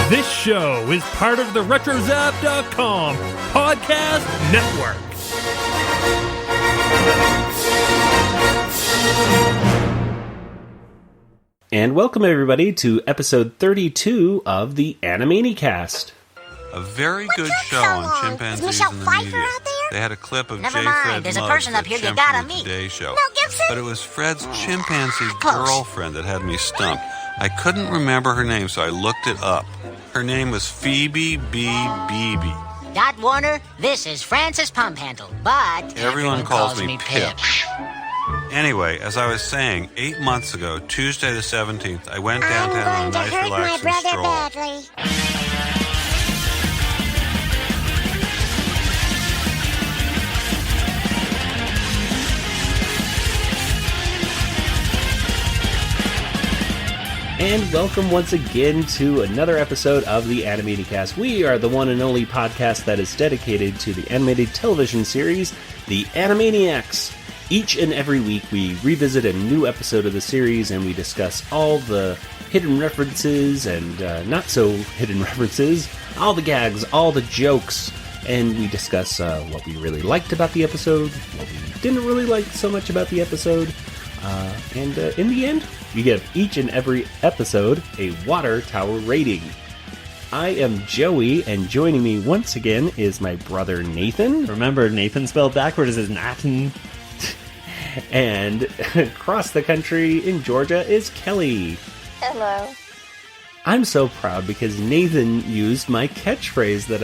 This show is part of the RetroZap.com podcast network. And welcome everybody to episode 32 of the Animaniacast. A very good show on chimpanzees in the media. They had a clip of J. Fred There's a Muggs person up at here you Chimp gotta from the meet. Today Show. Mel Gibson? But it was Fred's chimpanzee Close. girlfriend that had me stumped. I couldn't remember her name, so I looked it up. Her name was Phoebe B. Beebe. Dot Warner, this is Francis Pumphandle, but Everyone calls me Pip. Anyway, as I was saying, 8 months ago, Tuesday the 17th, I went downtown on a nice relaxing stroll. And welcome once again to another episode of the Animanicast. We are the one and only podcast that is dedicated to the animated television series, the Animaniacs. Each and every week we revisit a new episode of the series and we discuss all the hidden references and not so hidden references, all the gags, all the jokes, and we discuss what we really liked about the episode, what we didn't really like so much about the episode, and in the end, you give each and every episode a water tower rating. I am Joey, and joining me once again is my brother Nathan. Remember, Nathan spelled backwards is Nathan. And across the country in Georgia is Kelly. Hello. I'm so proud because Nathan used my catchphrase that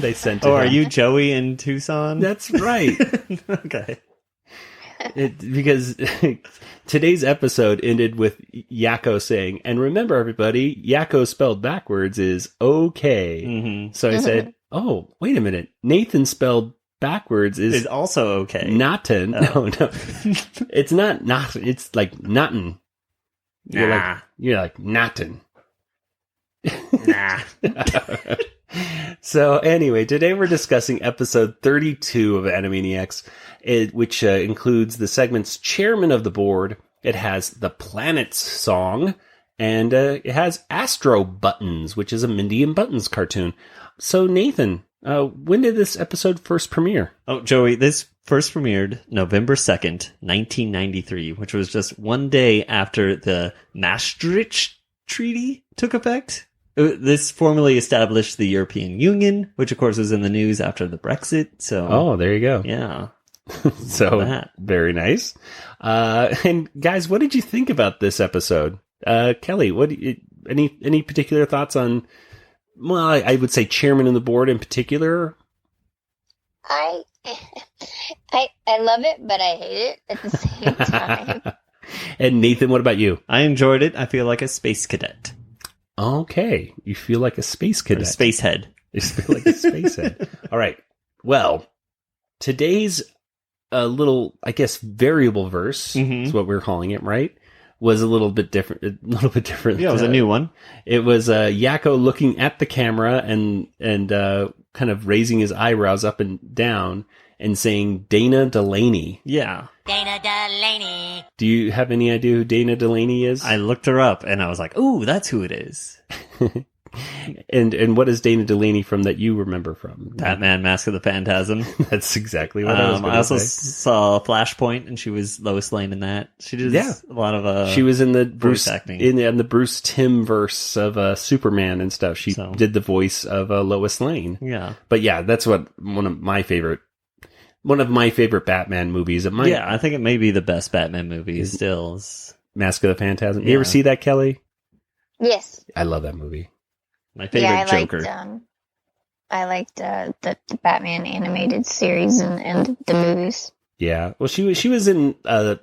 they sent to him. Oh, are you Joey in Tucson? That's right. Okay. Because today's episode ended with Yakko saying, and remember everybody, Yakko spelled backwards is okay. Mm-hmm. So I said, oh, wait a minute. Nathan spelled backwards is also okay. Natin. Oh. No. It's not, it's like Natin. You're like Natin. Nah. So anyway, today we're discussing episode 32 of Animaniacs, which includes the segment's Chairman of the Board. It has the Planets song, and it has Astro Buttons, which is a Mindy and Buttons cartoon. So Nathan, when did this episode first premiere? Oh, Joey, this first premiered November 2nd, 1993, which was just one day after the Maastricht Treaty took effect. This formally established the European Union, which of course was in the news after the Brexit. So, oh, there you go. Yeah. So very nice. And guys, what did you think about this episode? Kelly, any particular thoughts on? Well, I would say Chairman of the Board in particular. I love it, but I hate it at the same time. And Nathan, what about you? I enjoyed it. I feel like a space cadet. Okay, you feel like a space cadet. Or a space head. You feel like a space head. All right. Well, today's little, I guess, variable verse is what we're calling it, right? Was a little bit different. Yeah, it was a new one. It was Yakko looking at the camera and kind of raising his eyebrows up and down and saying Dana Delaney. Yeah. Dana Delaney. Do you have any idea who Dana Delaney is? I looked her up and I was like, ooh, that's who it is. And what is Dana Delaney from that you remember from? Batman, Mask of the Phantasm. That's exactly what I was going to say. I also saw Flashpoint, and she was Lois Lane in that. She did a lot of she was in the Bruce acting. in the Bruce Timm verse of Superman and stuff. She did the voice of Lois Lane. Yeah, but yeah, that's one of my favorite Batman movies. I think it may be the best Batman movie. Still, Mask of the Phantasm. You ever see that, Kelly? Yes, I love that movie. My favorite Joker. I liked the Batman animated series and the movies. Yeah, well, she was in the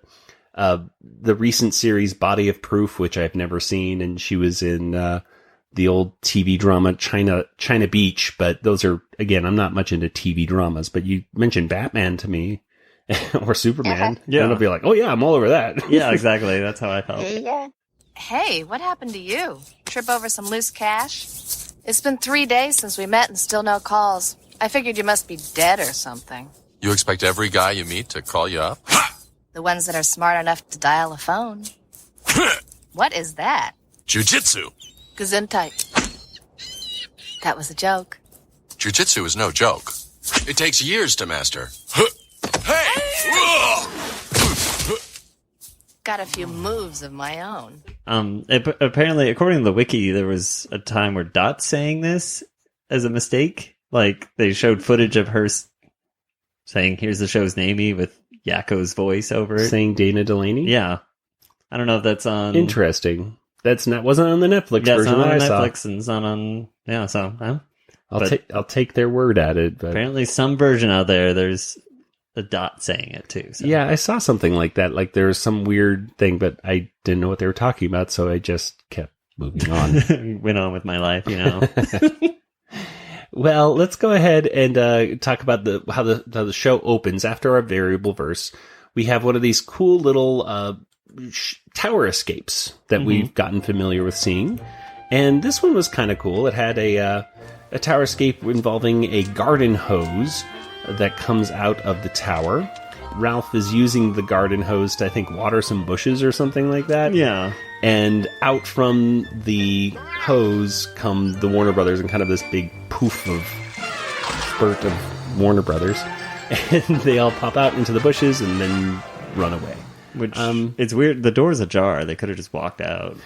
recent series Body of Proof, which I've never seen, and she was in the old TV drama China Beach. But those are, again, I'm not much into TV dramas. But you mentioned Batman to me or Superman, and I'll be like, oh yeah, I'm all over that. Yeah, exactly. That's how I felt. Yeah. Hey, what happened to you? Trip over some loose cash? It's been 3 days since we met and still no calls. I figured you must be dead or something. You expect every guy you meet to call you up? The ones that are smart enough to dial a phone. What is that? Jiu-jitsu. Gesundheit. That was a joke. Jiu-jitsu is no joke. It takes years to master. Hey! Got a few moves of my own. Apparently, according to the wiki, there was a time where Dot's saying this as a mistake. Like, they showed footage of her saying, "Here's the show's namey," with Yakko's voice over it. Saying Dana Delaney? Yeah. I don't know if that's on... Interesting. Wasn't on the Netflix version it's not that on I saw. Netflix, and it's not on... Yeah, so... I'll take their word at it. But apparently some version out there's a Dot saying it too. So. Yeah, I saw something like that. Like there was some weird thing, but I didn't know what they were talking about, so I just kept moving on. Went on with my life, you know. Well, let's go ahead and talk about how the show opens. After our variable verse, we have one of these cool little tower escapes that we've gotten familiar with seeing. And this one was kind of cool. It had a tower escape involving a garden hose that comes out of the tower. Ralph is using the garden hose to, I think, water some bushes or something like that. Yeah. And out from the hose come the Warner Brothers and kind of this big poof of spurt of Warner Brothers. And they all pop out into the bushes and then run away. Which, it's weird. The door's ajar. They could have just walked out.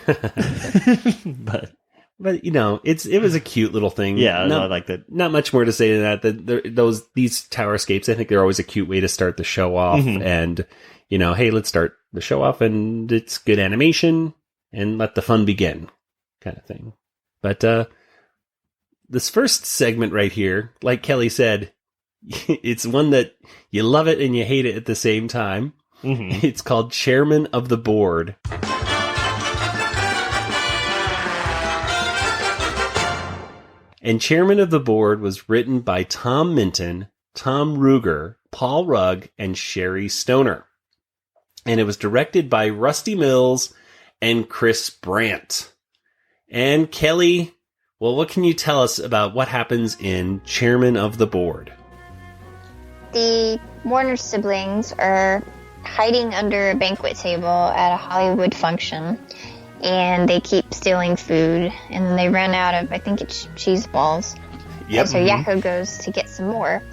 But you know, it was a cute little thing. Yeah, I like that. Not much more to say than that. These tower escapes, I think they're always a cute way to start the show off. And you know, hey, let's start the show off, and it's good animation, and let the fun begin, kind of thing. But this first segment right here, like Kelly said, it's one that you love it and you hate it at the same time. It's called Chairman of the Board. And Chairman of the Board was written by Tom Minton, Tom Ruger, Paul Rugg, and Sherry Stoner. And it was directed by Rusty Mills and Chris Brandt. And Kelly, well, what can you tell us about what happens in Chairman of the Board? The Warner siblings are hiding under a banquet table at a Hollywood function. And they keep stealing food, and they run out of, I think it's cheese balls. Yep. And so Yakko goes to get some more,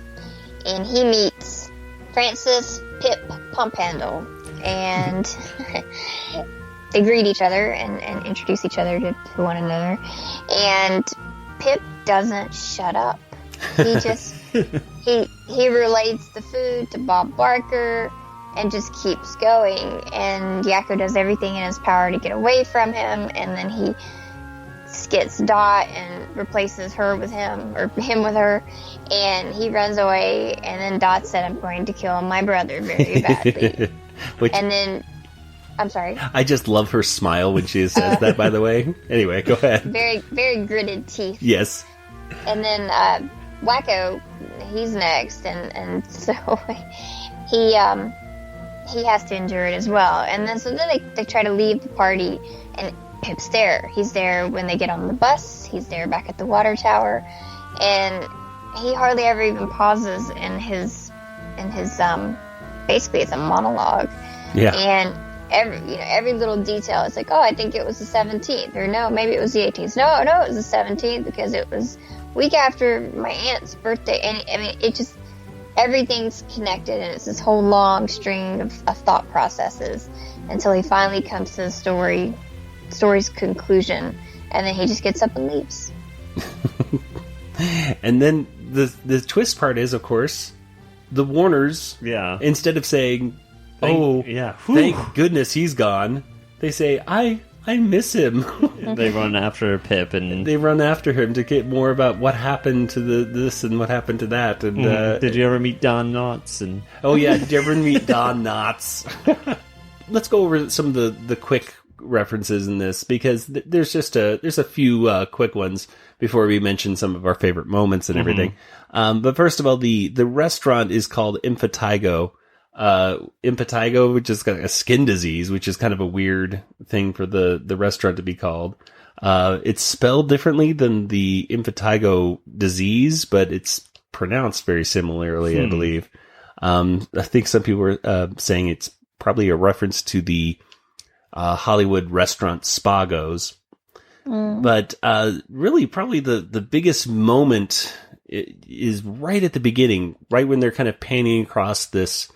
and he meets Francis Pip Pumphandle, and they greet each other and introduce each other to one another. And Pip doesn't shut up. He just he relates the food to Bob Barker. And just keeps going, and Yakko does everything in his power to get away from him, and then he gets Dot and replaces her with him, or him with her, and he runs away, and then Dot said, "I'm going to kill my brother very badly." And then, I'm sorry. I just love her smile when she says that, by the way. Anyway, go ahead. Very, very gritted teeth. Yes. And then Wacko, he's next, and so he has to endure it as well. And then they try to leave the party, and Pip's there. He's there when they get on the bus. He's there back at the water tower, and he hardly ever even pauses in his basically it's a monologue. Yeah. And every little detail, it's like, oh, I think it was the 17th, or no, maybe it was the 18th. No, it was the 17th because it was week after my aunt's birthday. And I mean, it just, everything's connected, and it's this whole long string of thought processes until he finally comes to the story's conclusion, and then he just gets up and leaves. And then the twist part is, of course, the Warners, instead of saying, thank goodness he's gone, they say, I miss him. They run after Pip, and they run after him to get more about what happened to this and what happened to that. And did you ever meet Don Knotts? And oh yeah, did you ever meet Don Knotts? Let's go over some of the quick references in this, because there's a few quick ones before we mention some of our favorite moments and everything. But first of all, the restaurant is called Impetigo. Impetigo, which is kind of a skin disease, which is kind of a weird thing for the restaurant to be called. It's spelled differently than the impetigo disease, but it's pronounced very similarly, I believe. I think some people were saying it's probably a reference to the Hollywood restaurant Spago's. But really, probably the biggest moment is right at the beginning, right when they're kind of panning across this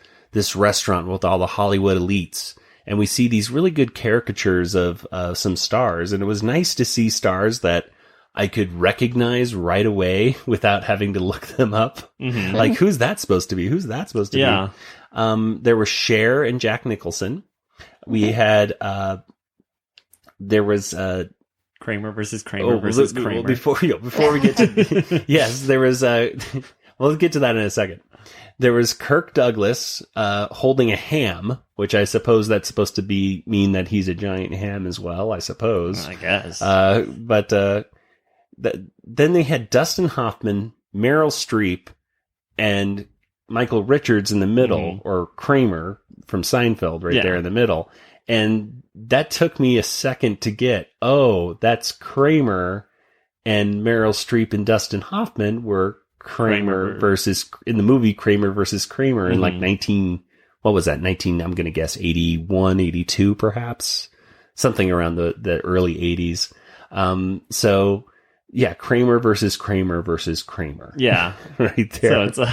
restaurant with all the Hollywood elites. And we see these really good caricatures of some stars. And it was nice to see stars that I could recognize right away without having to look them up. Mm-hmm. Like, who's that supposed to be? Who's that supposed to be? There were Cher and Jack Nicholson. We had, there was, Kramer versus Kramer versus Kramer. Before we get to, yes, there was, we'll get to that in a second. There was Kirk Douglas, holding a ham, which I suppose that's supposed to mean that he's a giant ham as well, I suppose. I guess. Then they had Dustin Hoffman, Meryl Streep, and Michael Richards in the middle, or Kramer from Seinfeld there in the middle. And that took me a second to get, that's Kramer, and Meryl Streep and Dustin Hoffman were Kramer versus, in the movie Kramer versus Kramer in like 19, I'm going to guess 81, 82 perhaps, something around the early 80s. So yeah, Kramer versus Kramer versus Kramer. Yeah. Right there. So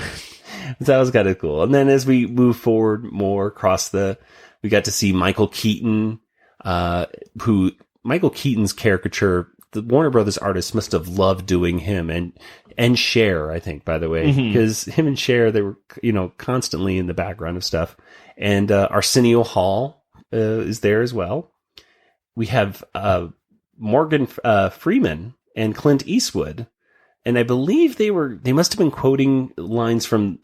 that was kind of cool. And then as we move forward more across we got to see Michael Keaton, Michael Keaton's caricature, the Warner Brothers artists must have loved doing him and Cher, I think, by the way, because him and Cher, they were, constantly in the background of stuff. And Arsenio Hall is there as well. We have Morgan Freeman and Clint Eastwood. And I believe they must have been quoting lines from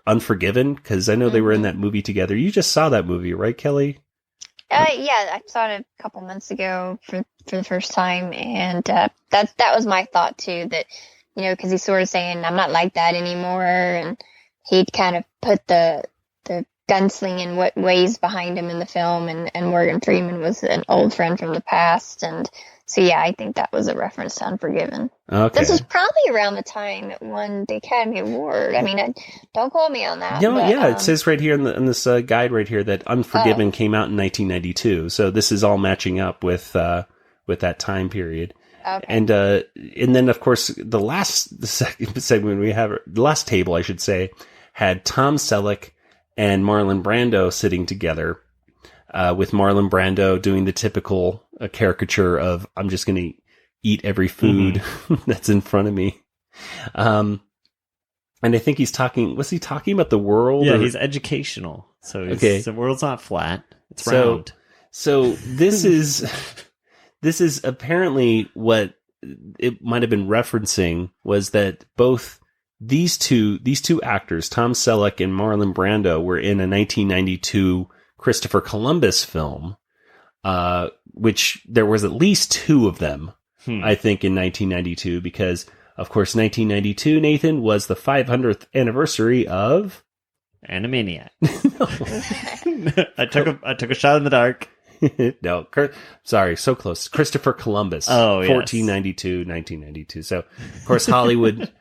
Unforgiven, because I know they were in that movie together. You just saw that movie, right, Kelly? Yeah, I saw it a couple months ago for the first time, and that was my thought too. That because he's sort of saying I'm not like that anymore, and he'd kind of put the gunslinging ways behind him in the film, and Morgan Freeman was an old friend from the past, and so yeah, I think that was a reference to Unforgiven. Okay. This was probably around the time it won the Academy Award. I mean, don't quote me on that. No, it says right here in this guide right here that Unforgiven came out in 1992. So this is all matching up with that time period. Okay. And then of course the second segment we have, the last table I should say, had Tom Selleck and Marlon Brando sitting together. With Marlon Brando doing the typical caricature of I'm just going to eat every food that's in front of me. And I think was he talking about the world? Yeah, he's educational. So the world's not flat. It's round. So this is apparently what it might have been referencing, was that both these two actors, Tom Selleck and Marlon Brando, were in a 1992 Christopher Columbus film, which there was at least two of them, I think, in 1992, because, of course, 1992, Nathan, was the 500th anniversary of Animaniacs. I took a shot in the dark. No, sorry, so close. Christopher Columbus. Oh, yes. 1492, 1992. So, of course, Hollywood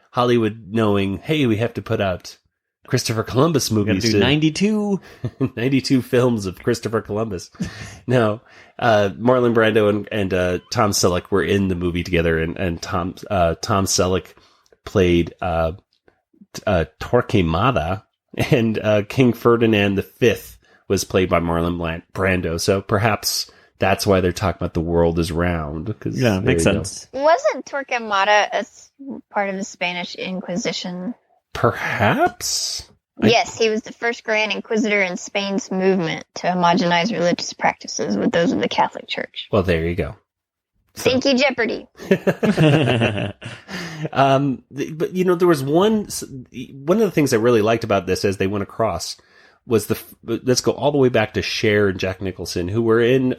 knowing, hey, we have to put out Christopher Columbus movies. 92 films of Christopher Columbus. No, Marlon Brando and Tom Selleck were in the movie together, and Tom Selleck played Torquemada, and King Ferdinand V was played by Marlon Brando. So perhaps that's why they're talking about the world is round. Yeah, makes sense. Wasn't Torquemada a part of the Spanish Inquisition? Perhaps? Yes, he was the first Grand Inquisitor in Spain's movement to homogenize religious practices with those of the Catholic Church. Well, there you go. Thank you, Jeopardy. But, there was one of the things I really liked about this as they went across was let's go all the way back to Cher and Jack Nicholson, who were in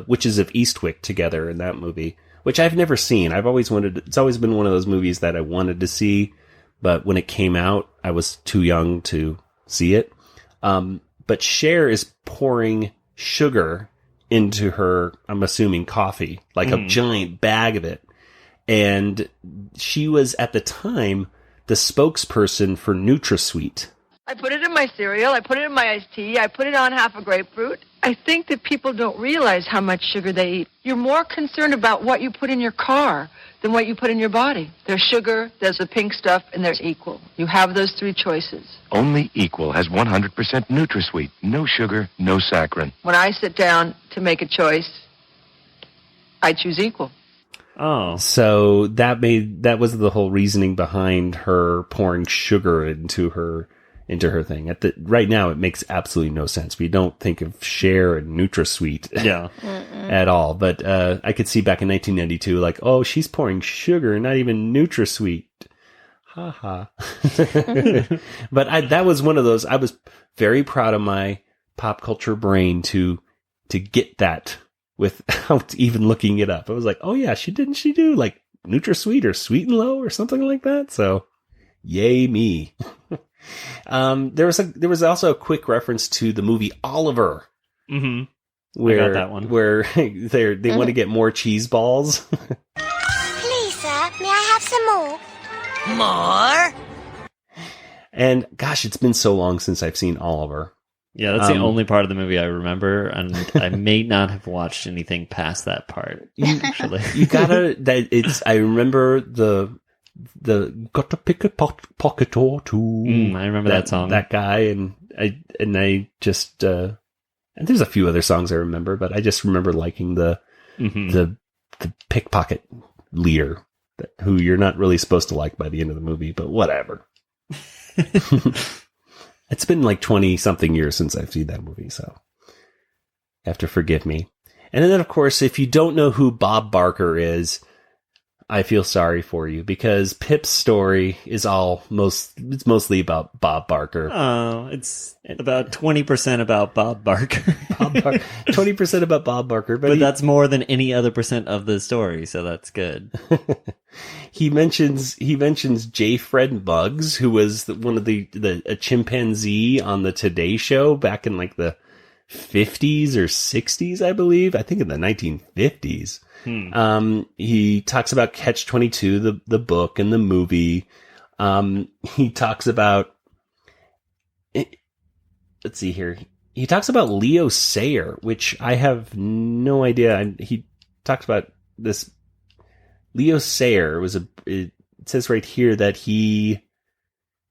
Witches of Eastwick together in that movie, which I've never seen. It's always been one of those movies that I wanted to see, but when it came out, I was too young to see it. But Cher is pouring sugar into her, I'm assuming, coffee, like a giant bag of it. And she was, at the time, the spokesperson for NutraSweet. I put it in my cereal, I put it in my iced tea, I put it on half a grapefruit. I think that people don't realize how much sugar they eat. You're more concerned about what you put in your car than what you put in your body. There's sugar, there's the pink stuff, and there's Equal. You have those three choices. Only Equal has 100% NutraSweet. No sugar, no saccharin. When I sit down to make a choice, I choose Equal. Oh. So that was the whole reasoning behind her pouring sugar into her thing. Right now, it makes absolutely no sense. We don't think of Share and NutraSweet at all. But I could see back in 1992, like, oh, she's pouring sugar, not even NutraSweet. Ha ha. But that was one of those. I was very proud of my pop culture brain to get that without even looking it up. I was like, oh yeah, she do like NutraSweet or Sweet and Low or something like that. So, yay me. There was also a quick reference to the movie Oliver. Mm-hmm. Where, I got that one. Where they want to get more cheese balls. Please, sir, may I have some more? More? And gosh, it's been so long since I've seen Oliver. Yeah, that's the only part of the movie I remember, and I may not have watched anything past that part. Actually, you gotta. I remember the got to pick a pocket or two. I remember that song. That guy, and I just and there's a few other songs I remember, but I just remember liking the pickpocket leader, who you're not really supposed to like by the end of the movie, but whatever. It's been like 20 something years since I've seen that movie, so you have to forgive me. And then, of course, if you don't know who Bob Barker is, I feel sorry for you, because Pip's story is it's mostly about Bob Barker. Oh, it's about 20% about Bob Barker. 20% about Bob Barker, but that's more than any other percent of the story, so that's good. He mentions J. Fred Muggs, who was one of a chimpanzee on the Today Show back in like the 50s or 60s, I believe. I think in the 1950s. He talks about Catch-22, the book and the movie. He talks about, let's see here. He talks about Leo Sayer, which I have no idea. He talks about this. Leo Sayer it says right here that he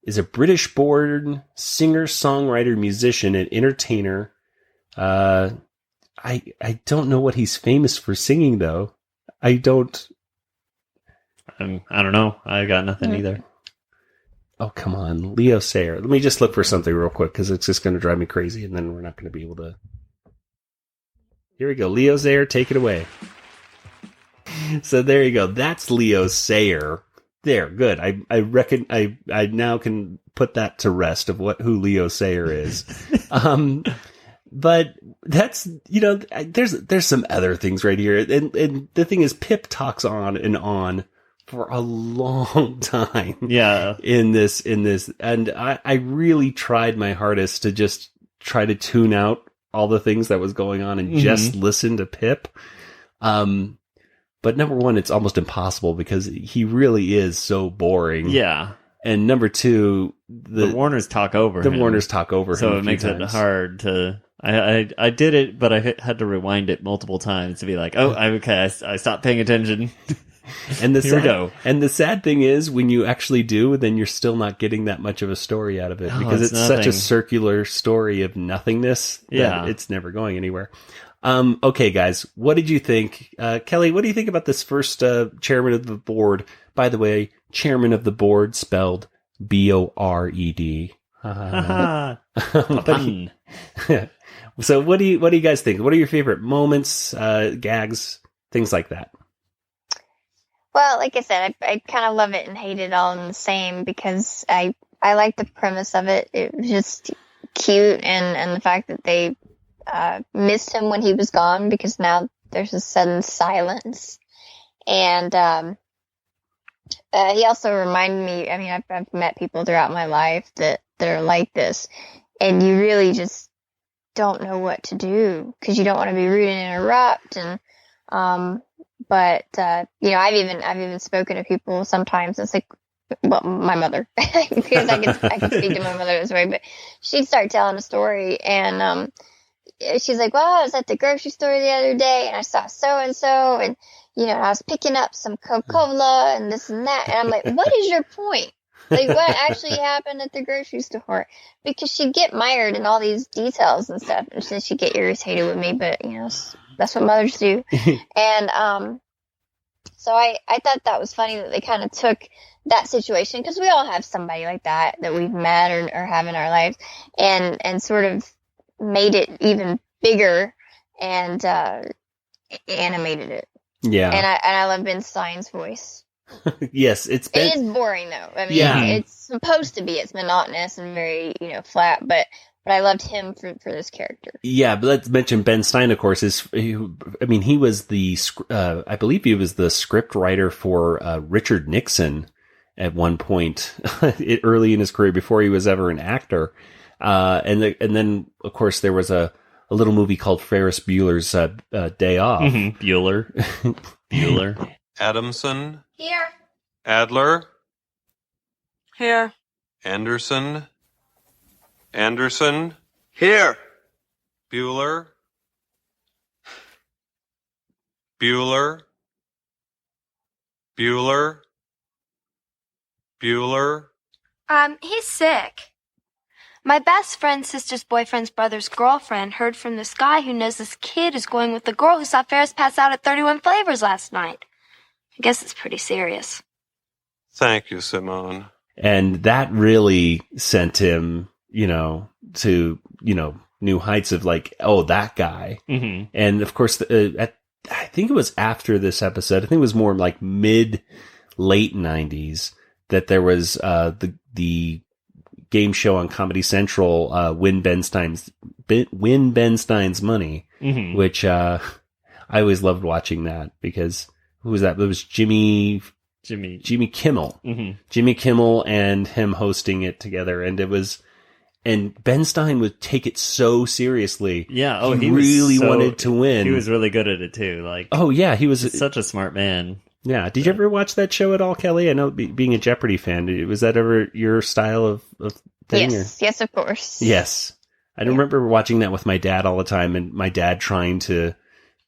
is a British-born singer, songwriter, musician, and entertainer. I don't know what he's famous for singing, though. I don't know. I got nothing either. Oh, come on. Leo Sayer. Let me just look for something real quick, because it's just going to drive me crazy, and then we're not going to be able to... Here we go. Leo Sayer, take it away. So there you go. That's Leo Sayer. There, good. I reckon I now can put that to rest of who Leo Sayer is. But that's, there's some other things right here. And the thing is, Pip talks on and on for a long time. Yeah. In this. And I really tried my hardest to just try to tune out all the things that was going on and just listen to Pip. But number one, it's almost impossible because he really is so boring. Yeah. And number two, the Warners talk over him. The Warners talk over him. So it makes it hard to... I did it, but I had to rewind it multiple times to be like, oh, I stopped paying attention. And Here we go. And the sad thing is, when you actually do, then you're still not getting that much of a story out of it, because it's such a circular story of nothingness that it's never going anywhere. Okay, guys, what did you think? Kelly, what do you think about this first chairman of the board? By the way, chairman of the board spelled B-O-R-E-D. So what do you guys think? What are your favorite moments, gags, things like that? Well, like I said, I kind of love it and hate it all in the same, because I like the premise of it. It was just cute, and the fact that they missed him when he was gone, because now there's a sudden silence. And he also reminded me, I mean, I've met people throughout my life that are like this, and you really just don't know what to do, because you don't want to be rude and interrupt. And but I've even spoken to people sometimes. It's like, well, my mother, because I can speak to my mother this way, but she'd start telling a story, and she's like, well, I was at the grocery store the other day, and I saw so-and-so, and, I was picking up some Coca-Cola, and this and that, and I'm like, what is your point? Like, what actually happened at the grocery store? Because she'd get mired in all these details and stuff, and then she'd get irritated with me, but, that's what mothers do. And, so I thought that was funny that they kind of took that situation, because we all have somebody like that we've met or have in our lives, and sort of made it even bigger and animated it. Yeah. And I love Ben Stein's voice. Yes, it is boring though. I mean, it's supposed to be. It's monotonous and very, Flat, but I loved him for this character. Yeah, but let's mention Ben Stein, of course. He was I believe he was the script writer for Richard Nixon at one point early in his career before he was ever an actor. And then, of course, there was a little movie called Ferris Bueller's Day Off. Mm-hmm. Bueller. Adamson. Here. Adler. Here. Anderson. Here. Bueller. He's sick. My best friend's sister's boyfriend's brother's girlfriend heard from this guy who knows this kid is going with the girl who saw Ferris pass out at 31 Flavors last night. I guess it's pretty serious. Thank you, Simone. And that really sent him, to, new heights of like, oh, that guy. Mm-hmm. And of course, I think it was after this episode, I think it was more like late 90s that there was the game show on Comedy Central, Win Ben Stein's Money, mm-hmm. which I always loved watching that because who was that? It was Jimmy Kimmel. Mm-hmm. Jimmy Kimmel and him hosting it together, and Ben Stein would take it so seriously. Yeah, he really wanted to win. He was really good at it too. Like, oh yeah, he's such a smart man. Yeah. Did you ever watch that show at all, Kelly? I know being a Jeopardy fan, was that ever your style of thing? Yes, of course. Yes. I remember watching that with my dad all the time, and my dad trying to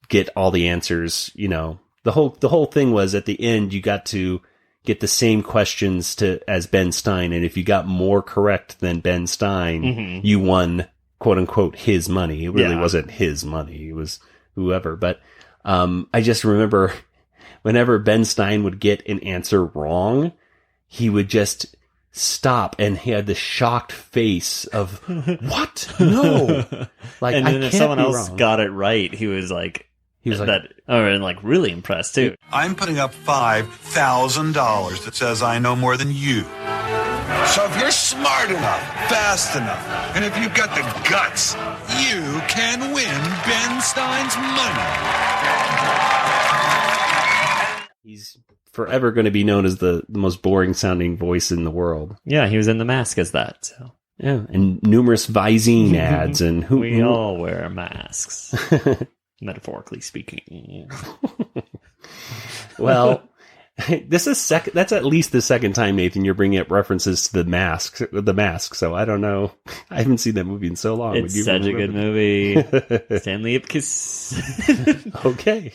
get all the answers. The whole thing was at the end you got to get the same questions as Ben Stein, and if you got more correct than Ben Stein, mm-hmm. you won, quote unquote, his money. It really wasn't his money; it was whoever. But I just remember whenever Ben Stein would get an answer wrong, he would just stop, and he had this shocked face of what? No, like, and then I if can't someone be else wrong. got it right, he was like. And like really impressed too. I'm putting up $5,000 that says I know more than you. So if you're smart enough, fast enough, and if you've got the guts, you can win Ben Stein's money. He's forever going to be known as the most boring sounding voice in the world. Yeah, he was in The Mask as that. So. Yeah, and numerous Visine ads, and we all wear masks. Metaphorically speaking. Well, that's at least the second time, Nathan, you're bringing up references to the mask. So I don't know. I haven't seen that movie in so long. It's such a good movie. Stanley Ipkiss. Okay.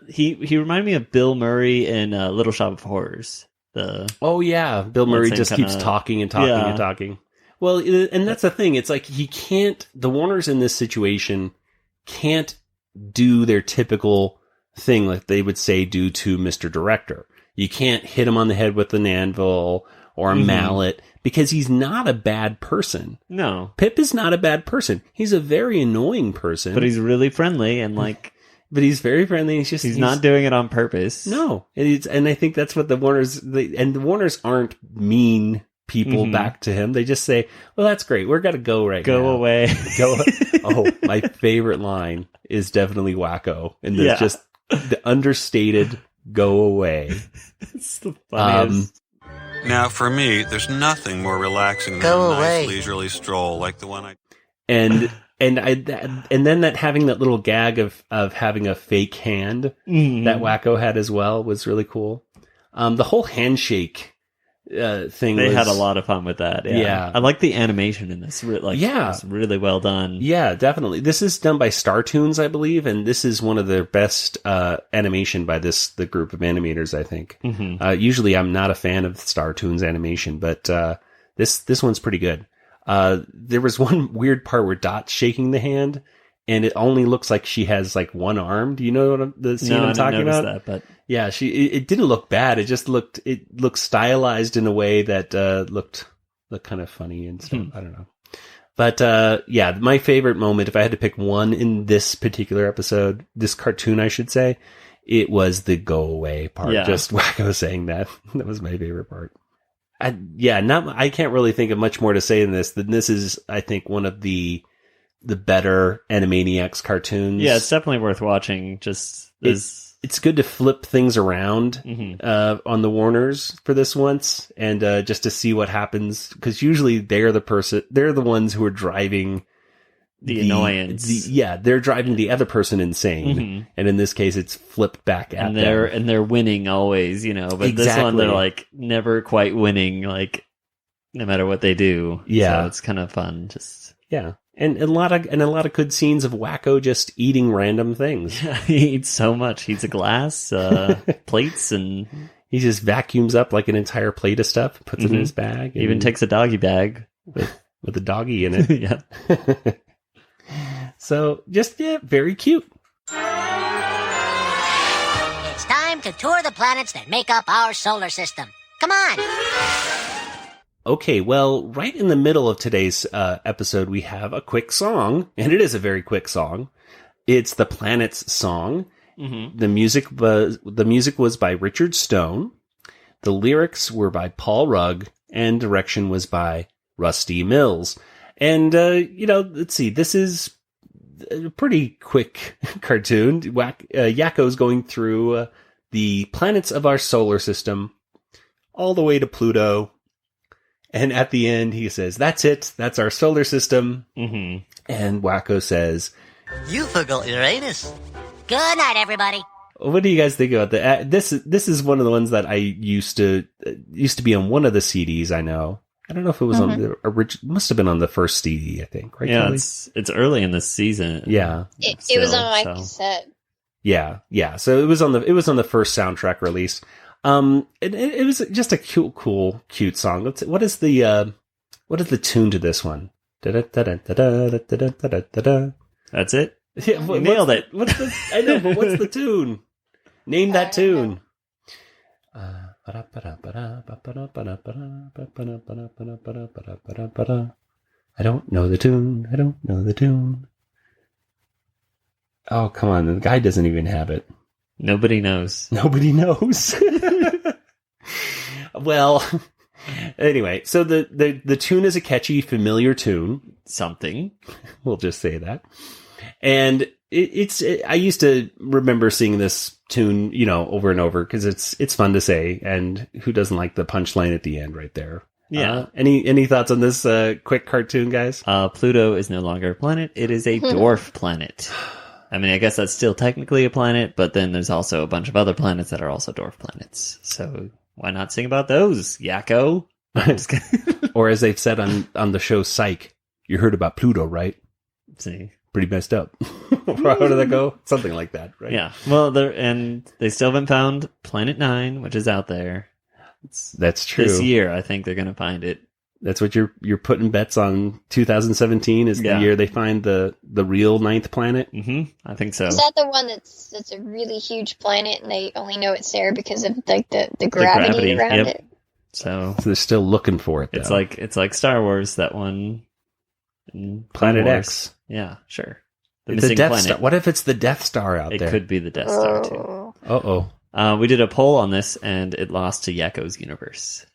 He reminded me of Bill Murray in Little Shop of Horrors. Bill Murray just keeps talking and talking and talking. Well, and that's the thing. It's like the Warners in this situation can't do their typical thing like they would say do to Mr. Director. You can't hit him on the head with an anvil or a mallet because he's not a bad person. No. Pip is not a bad person. He's a very annoying person. But he's really friendly and like... But he's very friendly. He's not doing it on purpose. No. And I think that's what the Warners... And the Warners aren't mean people back to him. They just say, well, that's great. We're going to go now. Go away. Oh, my favorite line is definitely wacko. And there's just the understated go away. It's the funniest. Now, for me, there's nothing more relaxing than a nice leisurely stroll like the one I... And then that having that little gag of having a fake hand that Wacko had as well was really cool. The whole handshake thing. They had a lot of fun with that. Yeah. I like the animation in this. It's really well done. Yeah, definitely. This is done by Startoons, I believe, and this is one of their best animation by the group of animators, I think. Mm-hmm. Usually I'm not a fan of Startoons animation, but this one's pretty good. There was one weird part where Dot's shaking the hand, and it only looks like she has like one arm. Do you know the scene I'm talking about? That, but yeah, it didn't look bad. It looked stylized in a way that looked kind of funny and stuff. I don't know. But yeah, my favorite moment, if I had to pick one in this particular episode, this cartoon, I should say, it was the go away part. Yeah. Just Wacko saying that. That was my favorite part. I can't really think of much more to say in this than this is, I think, one of the better Animaniacs cartoons. Yeah, it's definitely worth watching. It's good to flip things around on the Warners for this once, and just to see what happens, because usually they're the ones who are driving the annoyance. They're driving the other person insane, and in this case, it's flipped back at them. And they're winning always, but Exactly. this one they're like never quite winning, like no matter what they do. Yeah, so it's kind of fun. And a lot of good scenes of Wacko just eating random things. He eats so much. He eats a glass, plates, and he just vacuums up like an entire plate of stuff, puts it in his bag. He even takes a doggy bag with a doggy in it. Yeah. So very cute. It's time to tour the planets that make up our solar system. Come on! Okay, well, right in the middle of today's episode, we have a quick song, and it is a very quick song. It's the Planets song. Mm-hmm. The music was by Richard Stone. The lyrics were by Paul Rugg, and direction was by Rusty Mills. And let's see, this is a pretty quick cartoon. Yakko's going through the planets of our solar system, all the way to Pluto. And at the end, he says, "That's it. That's our solar system." Mm-hmm. And Wacko says, "You forgot Uranus." Good night, everybody. What do you guys think about that? This is one of the ones that I used to be on one of the CDs. I know. I don't know if it was on the original. Must have been on the first CD, I think. Right? Yeah, Kelly? it's early in the season. Yeah, it was on my cassette. Yeah. So it was on the first soundtrack release. It was just a cute song. What is the tune to this one? That's it? Yeah, you nailed it. I know, but what's the tune? Name that tune. I don't know the tune. Oh, come on. The guy doesn't even have it. Nobody knows. Well, anyway, so the tune is a catchy, familiar tune. Something. We'll just say that. And I used to remember seeing this tune, over and over, because it's fun to say, and who doesn't like the punchline at the end right there? Yeah. Any thoughts on this quick cartoon, guys? Pluto is no longer a planet. It is a dwarf planet. I mean, I guess that's still technically a planet, but then there's also a bunch of other planets that are also dwarf planets. So why not sing about those, Yakko? Or as they've said on the show Psych, you heard about Pluto, right? See. Pretty messed up. How did that go? Something like that, right? Yeah. Well, they still haven't found Planet 9, which is out there. That's true. This year, I think they're going to find it. That's what you're putting bets on. 2017 is the year they find the real ninth planet. Mm-hmm. I think so. Is that the one that's a really huge planet and they only know it's there because of like the gravity around it? So they're still looking for it. Though. It's like Star Wars, that one. Planet X. Yeah, sure. The Death Star. What if it's the Death Star out there? It could be the Death Star too. Uh-oh. We did a poll on this, and it lost to Yakko's universe.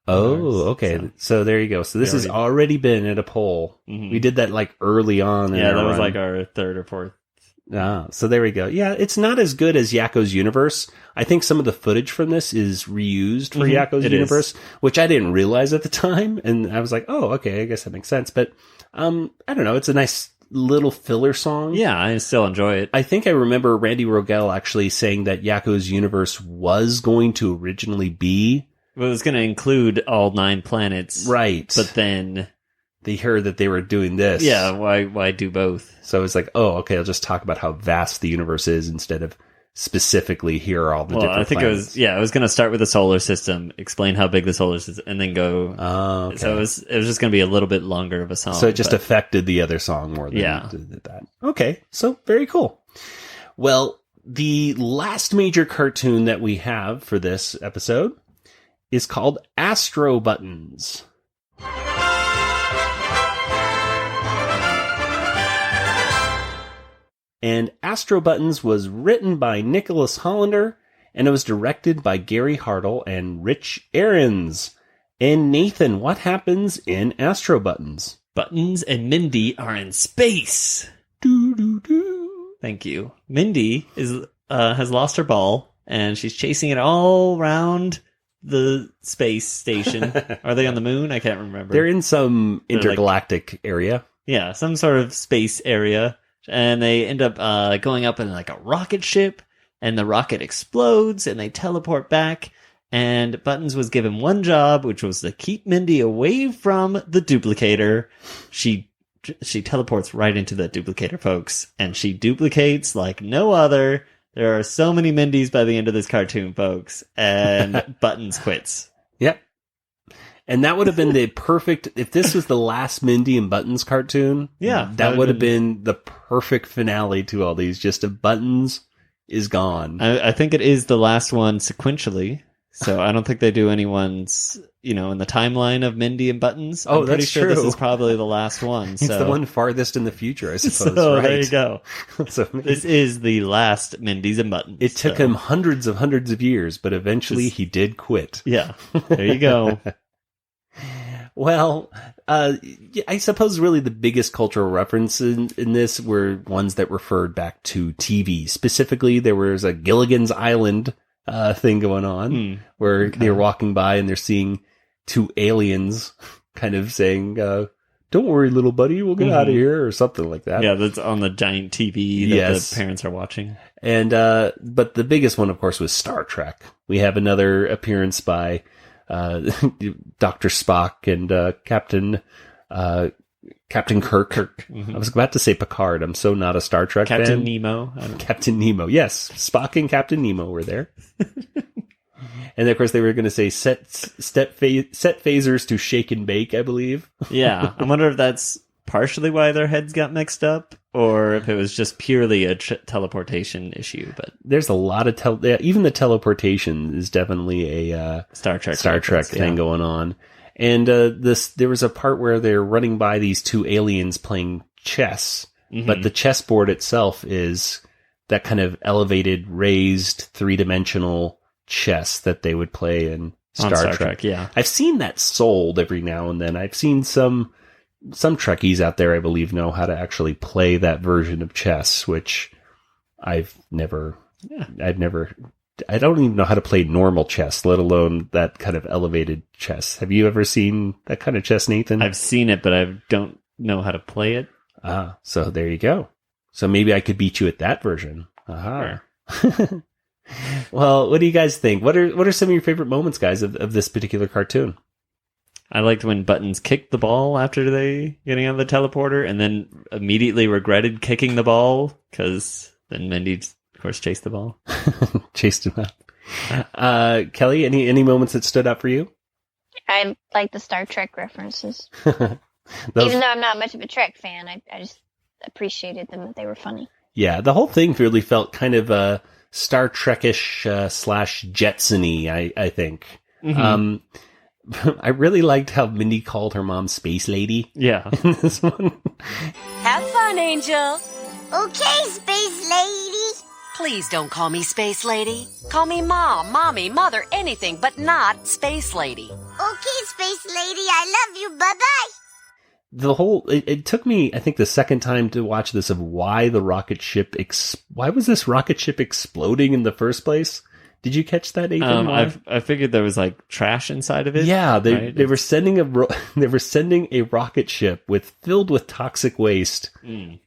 Oh, okay. So there you go. So this has already been at a poll. Mm-hmm. We did that like early on. Yeah, that was like our third or fourth. So there we go. Yeah, it's not as good as Yakko's universe. I think some of the footage from this is reused for Yakko's universe, which I didn't realize at the time. And I was like, oh, okay, I guess that makes sense. But I don't know. It's a nice little filler song. Yeah, I still enjoy it. I think I remember Randy Rogel actually saying that Yakko's universe was going to originally be... Well, it was going to include all 9 planets. Right. But then... They heard that they were doing this. Yeah, why do both? So it's like, oh, okay, I'll just talk about how vast the universe is instead of specifically here are all the different planets. It was going to start with the solar system, explain how big the solar system, and then go... Oh, okay. So it was just going to be a little bit longer of a song. So it just affected the other song more than that. Okay, so very cool. Well, the last major cartoon that we have for this episode is called Astro Buttons. And Astro Buttons was written by Nicholas Hollander, and it was directed by Gary Hartle and Rich Ahrens. And Nathan, what happens in Astro Buttons? Buttons and Mindy are in space. Thank you. Mindy has lost her ball, and she's chasing it all around the space station. Are they on the moon? I can't remember. They're in some intergalactic area. Yeah, some sort of space area. And they end up going up in like a rocket ship, and the rocket explodes, and they teleport back. And Buttons was given one job, which was to keep Mindy away from the duplicator. She teleports right into the duplicator, folks, and she duplicates like no other. There are so many Mindys by the end of this cartoon, folks, and Buttons quits. Yep. And that would have been the perfect, if this was the last Mindy and Buttons cartoon, that would have been the perfect finale to all these. Just a Buttons is gone. I think it is the last one sequentially. So I don't think they do anyone's, in the timeline of Mindy and Buttons. Oh, I'm pretty that's sure true. This is probably the last one. It's the one farthest in the future, I suppose. So right? there you go. So this is the last Mindy's and Buttons. It took him hundreds of years, but eventually he did quit. Yeah, there you go. Well, I suppose really the biggest cultural references in this were ones that referred back to TV. Specifically, there was a Gilligan's Island thing going on where they're walking by and they're seeing 2 aliens kind of saying, don't worry, little buddy, we'll get out of here, or something like that. Yeah, that's on the giant TV that the parents are watching. And but the biggest one, of course, was Star Trek. We have another appearance by Dr. Spock and Captain Kirk. I was about to say Picard. I'm so not a Star Trek fan. Captain Nemo. Captain Nemo. Yes, Spock and Captain Nemo were there. And of course, they were going to say set phasers to shake and bake, I believe. Yeah, I wonder if that's partially why their heads got mixed up, or if it was just purely a teleportation issue. But there's a lot of even the teleportation is definitely a Star Trek thing going on. And there was a part where they're running by these 2 aliens playing chess, but the chessboard itself is that kind of elevated, raised, 3-dimensional chess that they would play in Star Trek. Yeah, I've seen that sold every now and then. I've seen some Trekkies out there, I believe, know how to actually play that version of chess, which I don't even know how to play normal chess, let alone that kind of elevated chess. Have you ever seen that kind of chess, Nathan? I've seen it, but I don't know how to play it. Ah, so there you go. So maybe I could beat you at that version. Aha. Sure. Well, what do you guys think? What are some of your favorite moments, guys, of this particular cartoon? I liked when Buttons kicked the ball after getting out of the teleporter, and then immediately regretted kicking the ball, because then Mindy, of course, chased the ball. Chased him up. Kelly, any moments that stood out for you? I like the Star Trek references. Even though I'm not much of a Trek fan, I just appreciated them, that they were funny. Yeah, the whole thing really felt kind of Star Trek-ish / Jetson-y, I think. I really liked how Mindy called her mom Space Lady. Yeah. In this one. Have fun, Angel. Okay, Space Lady. Please don't call me Space Lady. Call me Mom, Mommy, Mother, anything, but not Space Lady. Okay, Space Lady, I love you. Bye-bye. It took me, I think, the second time to watch this of why the rocket ship, why was this rocket ship exploding in the first place? Did you catch that, Ethan? I figured there was like trash inside of it. Yeah, they right? were sending a rocket ship filled with toxic waste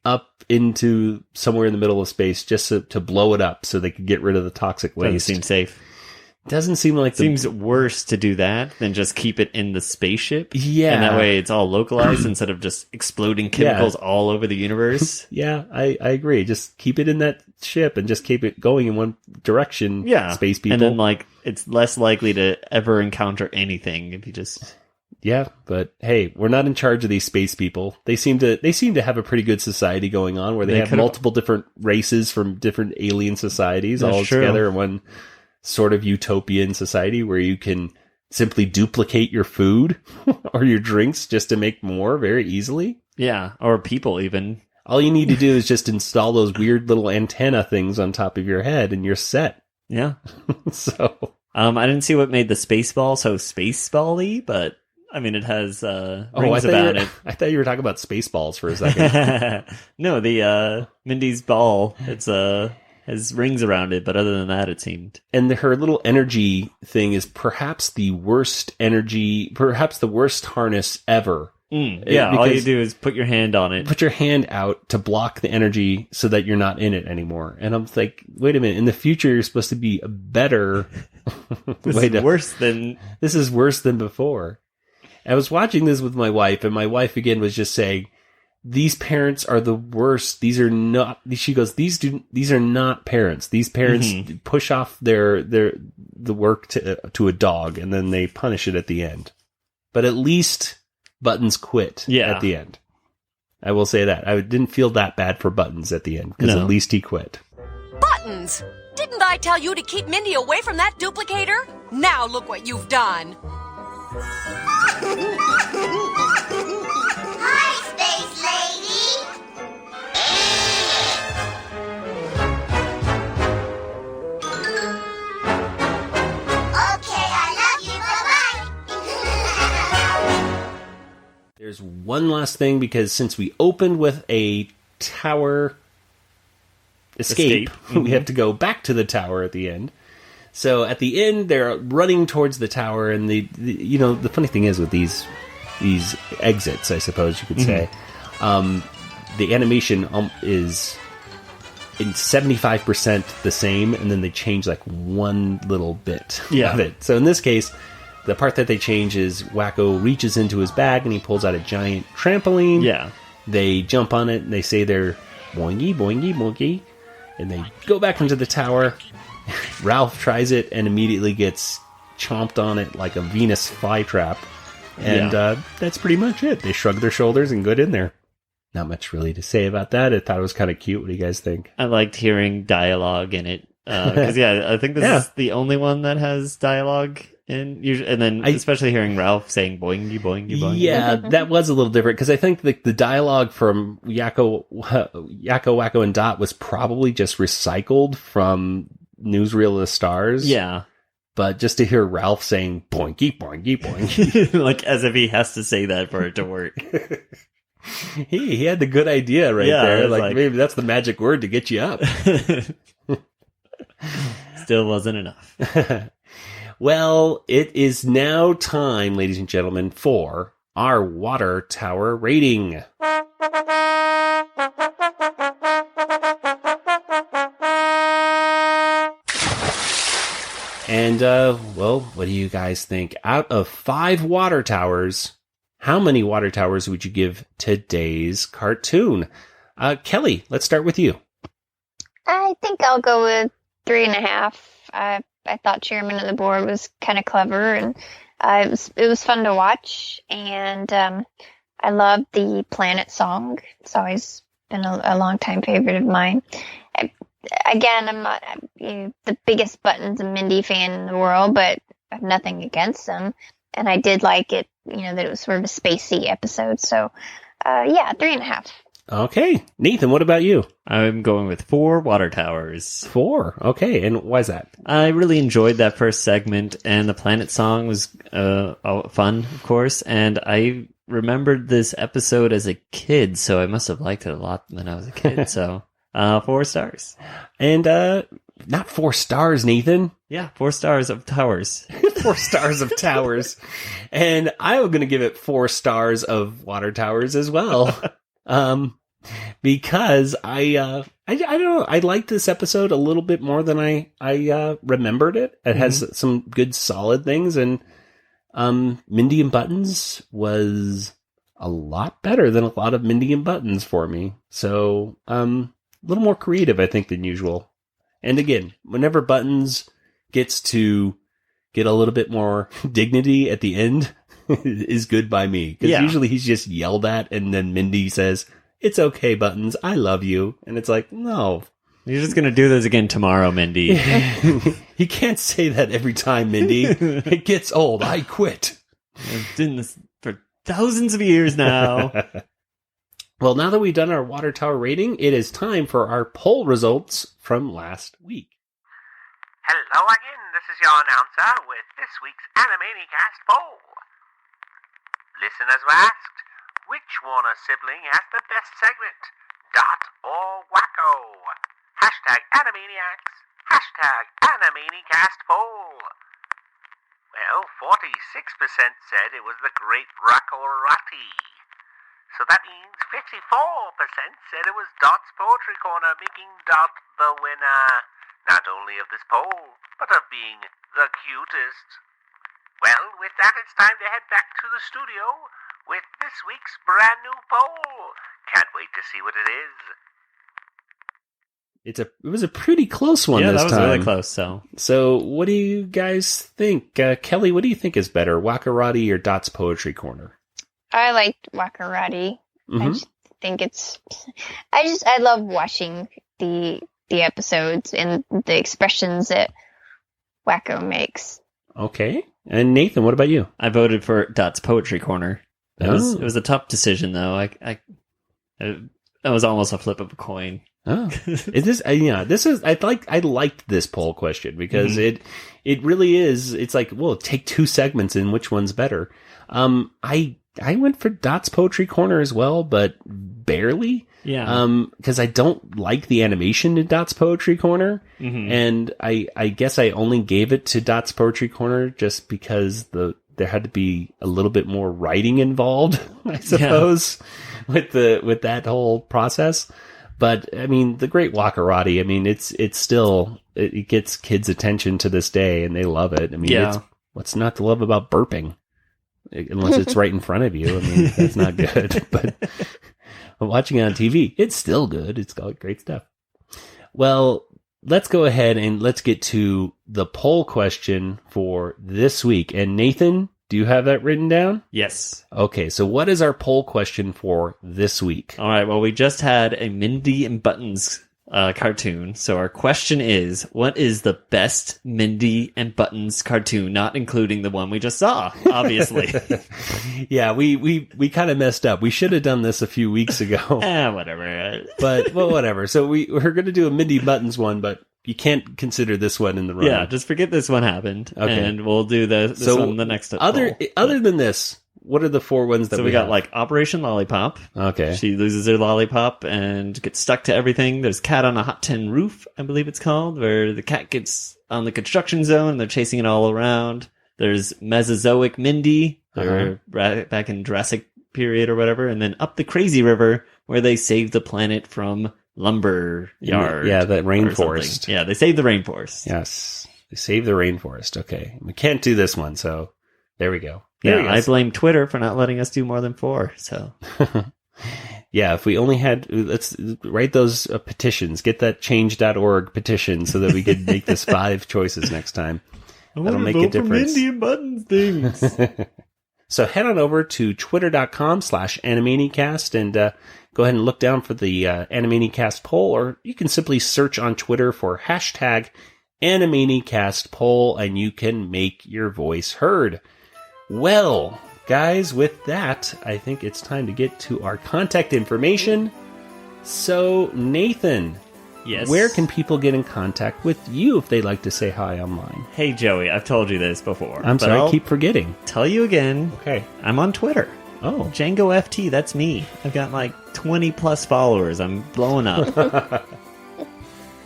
up into somewhere in the middle of space just to blow it up so they could get rid of the toxic waste. Doesn't seem safe. Doesn't seem like seems worse to do that than just keep it in the spaceship. Yeah, and that way it's all localized instead of just exploding chemicals all over the universe. Yeah, I agree. Just keep it in that ship and just keep it going in one direction. Yeah, space people, and then like it's less likely to ever encounter anything if you just. Yeah, but hey, we're not in charge of these space people. They seem to have a pretty good society going on where they have multiple different races from different alien societies all together in one sort of utopian society where you can simply duplicate your food or your drinks just to make more very easily. Yeah, or people even. All you need to do is just install those weird little antenna things on top of your head and you're set. Yeah. So, I didn't see what made the Spaceball so Spaceball-y, but I mean, it has rings about it. I thought you were talking about Spaceballs for a second. No, the Mindy's ball, it's has rings around it, but other than that, it seemed. And her little energy thing is perhaps the worst harness ever. Yeah, all you do is put your hand on it. Put your hand out to block the energy so that you're not in it anymore. And I'm like, wait a minute, in the future, you're supposed to be a better... This is worse than before. I was watching this with my wife, and my wife again was just saying, these parents are the worst. These are not, she goes, these are not parents. These parents push off the work to a dog and then they punish it at the end. But at least Buttons quit at the end. I will say that. I didn't feel that bad for Buttons at the end because at least he quit. Buttons! Didn't I tell you to keep Mindy away from that duplicator? Now look what you've done. Hi, Space Lady. Okay, I love you. Bye-bye. There's one last thing, because since we opened with a tower escape. We have to go back to the tower at the end. So at the end, they're running towards the tower, and the funny thing is with these exits, I suppose you could say, the animation is in 75% the same, and then they change like one little bit of it. So in this case, the part that they change is Wacko reaches into his bag and he pulls out a giant trampoline. Yeah. They jump on it and they say they're boingy, boingy, boingy, and they go back into the tower. Ralph tries it and immediately gets chomped on it like a Venus flytrap. And that's pretty much it. They shrug their shoulders and get in there. Not much really to say about that. I thought it was kind of cute. What do you guys think? I liked hearing dialogue in it. Because, I think this is the only one that has dialogue. And then especially hearing Ralph saying boingy, boingy, boingy. Yeah, that was a little different, because I think the dialogue from Yakko, Wacko, and Dot was probably just recycled from Newsreel of the Stars. Yeah. But just to hear Ralph saying boinky, boinky, boinky. Like as if he has to say that for it to work. He had the good idea there. Like maybe that's the magic word to get you up. Still wasn't enough. Well, it is now time, ladies and gentlemen, for our water tower rating. And, what do you guys think? Out of 5 water towers, how many water towers would you give today's cartoon? Kelly, let's start with you. I think I'll go with 3.5. I thought Chairman of the Board was kind of clever, and it was fun to watch. And I love the Planet song. It's always been a long-time favorite of mine. Again, I'm not the biggest Buttons and Mindy fan in the world, but I have nothing against them. And I did like it, that it was sort of a spacey episode. So, 3.5. Okay. Nathan, what about you? I'm going with 4 water towers. 4? Okay. And why is that? I really enjoyed that first segment, and the Planet song was fun, of course. And I remembered this episode as a kid, so I must have liked it a lot when I was a kid. So, 4 stars. And not 4 stars, Nathan. Yeah, 4 stars of towers. 4 stars of towers. And I'm going to give it 4 stars of water towers as well. Because I don't know, I liked this episode a little bit more than I remembered it. It has some good solid things, and Mindy and Buttons was a lot better than a lot of Mindy and Buttons for me. So, a little more creative, I think, than usual. And again, whenever Buttons gets to get a little bit more dignity at the end, is good by me. Because usually he's just yelled at, and then Mindy says, "It's okay, Buttons, I love you." And it's like, no. You're just going to do this again tomorrow, Mindy. You can't say that every time, Mindy. It gets old. I quit. I've done this for thousands of years now. Well, now that we've done our water tower rating, it is time for our poll results from last week. Hello again, this is your announcer with this week's Animaniacast poll. Listeners were asked, which Warner sibling has the best segment? Dot or Wacko? Hashtag Animaniacs. Hashtag Animaniacast poll. Well, 46% said it was the Great Rackorati. So that means 54% said it was Dot's Poetry Corner, making Dot the winner, not only of this poll, but of being the cutest. Well, with that, it's time to head back to the studio with this week's brand new poll. Can't wait to see what it is. It was a pretty close one this time. Yeah, that was really close. So what do you guys think? Kelly, what do you think is better, Wackarati or Dot's Poetry Corner? I liked Wackarati. I just think I love watching the episodes and the expressions that Wacko makes. Okay. And Nathan, what about you? I voted for Dot's Poetry Corner. It was a tough decision, though. It was almost a flip of a coin. Oh, I liked this poll question because it really is. It's like, well, take 2 segments and which one's better. I went for Dot's Poetry Corner as well, but barely. Yeah. Because I don't like the animation in Dot's Poetry Corner, and I guess I only gave it to Dot's Poetry Corner just because there had to be a little bit more writing involved, I suppose, with that whole process. But I mean, the Great Wackarati, I mean, it's still, it gets kids' attention to this day, and they love it. I mean, what's not to love about burping? Unless it's right in front of you. I mean, that's not good. But watching it on TV, it's still good. It's got great stuff. Well, let's go ahead and let's get to the poll question for this week. And Nathan, do you have that written down? Yes. Okay, so what is our poll question for this week? All right, well, we just had a Mindy and Buttons cartoon. So our question is, what is the best Mindy and Buttons cartoon, not including the one we just saw, obviously. Yeah, we kind of messed up. We should have done this a few weeks ago. Whatever. But whatever. So we're going to do a Mindy Buttons one, but you can't consider this one in the run. Yeah, just forget this one happened. Okay. And we'll do this one the next other than this, what are the 4 ones that we got? have? Like Operation Lollipop. Okay. She loses her lollipop and gets stuck to everything. There's Cat on a Hot Tin Roof, I believe it's called, where the cat gets on the construction zone and they're chasing it all around. There's Mesozoic Mindy, or back in Jurassic period or whatever. And then Up the Crazy River, where they save the planet from lumber yard. Yeah, the rainforest. Yeah, they save the rainforest. Yes. They save the rainforest. Okay. We can't do this one, so there we go. I blame Twitter for not letting us do more than 4. So, yeah, if we only had, let's write those petitions. Get that change.org petition so that we could make this 5 choices next time. That'll make a difference. Mindy and Buttons things. So head on over to twitter.com/Animaniacast and go ahead and look down for the Animaniacast poll, or you can simply search on Twitter for hashtag Animaniacast poll and you can make your voice heard. Well, guys, with that, I think it's time to get to our contact information. So, Nathan, yes, where can people get in contact with you if they'd like to say hi online? Hey, Joey, I've told you this before. I'm sorry, I keep forgetting. Tell you again. Okay. I'm on Twitter. Oh. Django FT, that's me. I've got like 20 plus followers. I'm blowing up.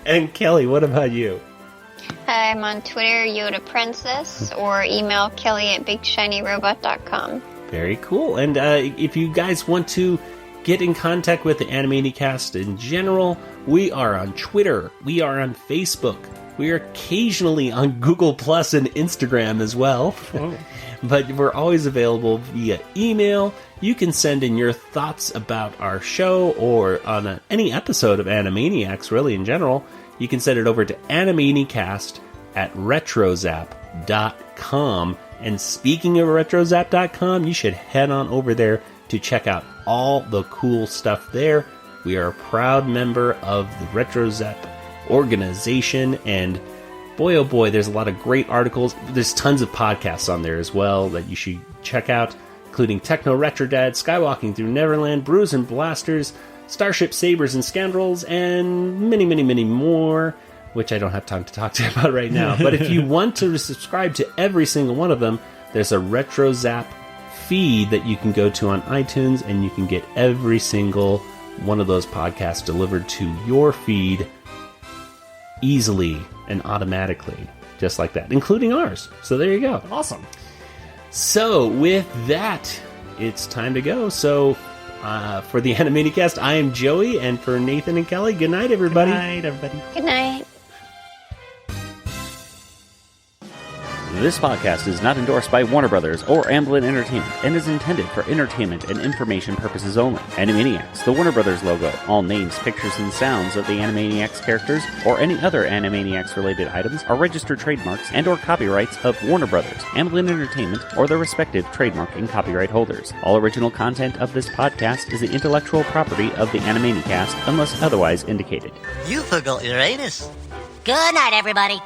And Kelly, what about you? I'm on Twitter, Yoda Princess, or email kelly@bigshinyrobot.com. Very cool. And if you guys want to get in contact with the Animaniacast in general, we are on Twitter. We are on Facebook. We are occasionally on Google Plus and Instagram as well. Oh. But we're always available via email. You can send in your thoughts about our show or on any episode of Animaniacs, really in general. You can send it over to animanicast@retrozap.com. And speaking of retrozap.com, you should head on over there to check out all the cool stuff there. We are a proud member of the RetroZap organization, and boy oh boy, there's a lot of great articles. There's tons of podcasts on there as well that you should check out, including Techno Retro Dad, Skywalking Through Neverland, Brews and Blasters, Starship Sabers and Scoundrels, and many, many, many more, which I don't have time to talk to you about right now. But if you want to subscribe to every single one of them, there's a RetroZap feed that you can go to on iTunes, and you can get every single one of those podcasts delivered to your feed easily and automatically, just like that, including ours. So there you go. Awesome. So with that, it's time to go. So for the Animanicast, I am Joey, and for Nathan and Kelly, good night, everybody. Good night, everybody. Good night. This podcast is not endorsed by Warner Brothers or Amblin Entertainment and is intended for entertainment and information purposes only. Animaniacs, the Warner Brothers logo, all names, pictures, and sounds of the Animaniacs characters or any other Animaniacs-related items are registered trademarks and or copyrights of Warner Brothers, Amblin Entertainment, or their respective trademark and copyright holders. All original content of this podcast is the intellectual property of the Animanicast unless otherwise indicated. You forgot Uranus. Good night, everybody.